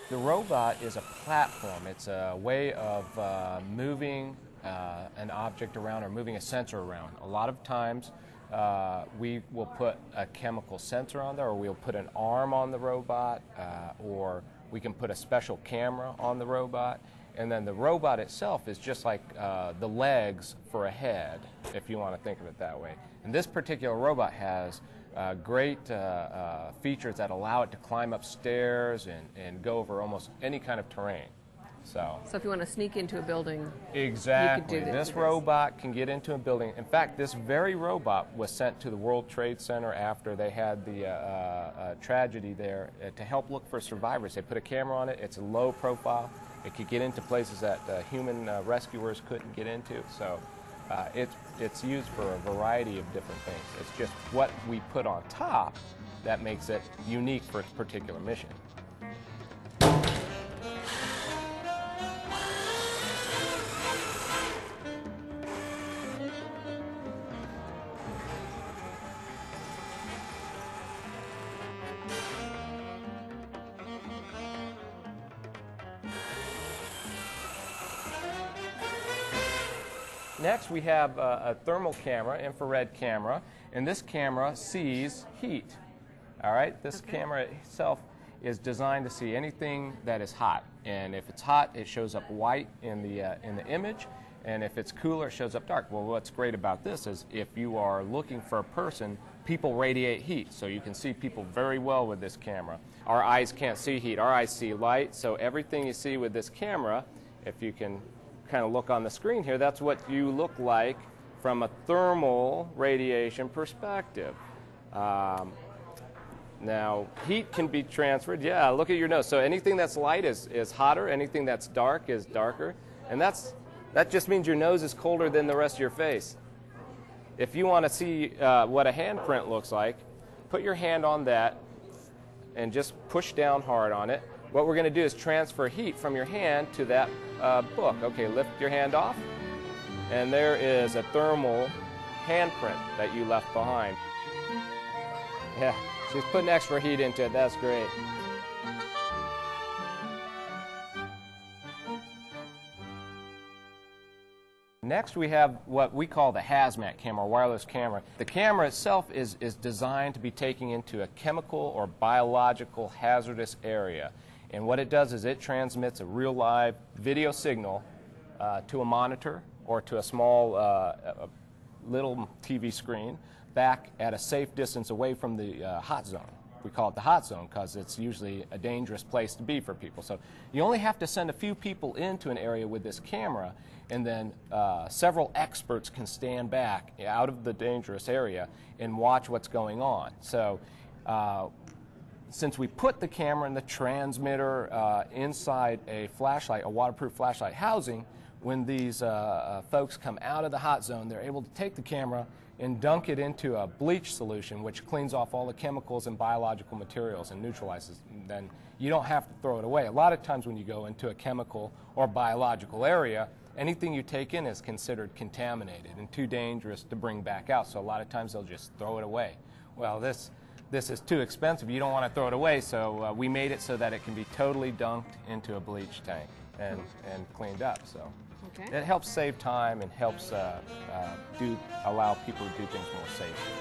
The robot is a platform. It's a way of moving an object around or moving a sensor around. A lot of times we will put a chemical sensor on there, or we'll put an arm on the robot, or we can put a special camera on the robot. And then the robot itself is just like the legs for a head, if you want to think of it that way. And this particular robot has great features that allow it to climb up stairs and go over almost any kind of terrain. So if you want to sneak into a building, exactly, you could do this robot can get into a building. In fact, this very robot was sent to the World Trade Center after they had the tragedy there to help look for survivors. They put a camera on it. It's a low profile. It could get into places that human rescuers couldn't get into. So it's used for a variety of different things. It's just what we put on top that makes it unique for its particular mission. Next, we have a thermal camera, infrared camera, and this camera sees heat. All right, this camera itself is designed to see anything that is hot, and if it's hot, it shows up white in the image, and if it's cooler, it shows up dark. Well, what's great about this is if you are looking for a person, people radiate heat, so you can see people very well with this camera. Our eyes can't see heat; our eyes see light. So everything you see with this camera, if you can kind of look on the screen here, that's what you look like from a thermal radiation perspective. Now, heat can be transferred. Yeah, look at your nose. So anything that's light is hotter, anything that's dark is darker, and that just means your nose is colder than the rest of your face. If you want to see what a handprint looks like, put your hand on that and just push down hard on it. What we're going to do is transfer heat from your hand to that book. Okay, lift your hand off, and there is a thermal handprint that you left behind. Yeah, she's putting extra heat into it. That's great. Next, we have what we call the hazmat camera, wireless camera. The camera itself is designed to be taken into a chemical or biological hazardous area. And what it does is it transmits a real live video signal to a monitor or to a small little TV screen back at a safe distance away from the hot zone. We call it the hot zone because it's usually a dangerous place to be for people. So you only have to send a few people into an area with this camera, and then several experts can stand back out of the dangerous area and watch what's going on. So since we put the camera and the transmitter inside a flashlight, a waterproof flashlight housing, when these folks come out of the hot zone, they're able to take the camera and dunk it into a bleach solution, which cleans off all the chemicals and biological materials and neutralizes. Then you don't have to throw it away. A lot of times when you go into a chemical or biological area, anything you take in is considered contaminated and too dangerous to bring back out. So a lot of times they'll just throw it away. Well, this is too expensive. You don't want to throw it away, so we made it so that it can be totally dunked into a bleach tank and cleaned up. So it helps save time and helps allow people to do things more safely.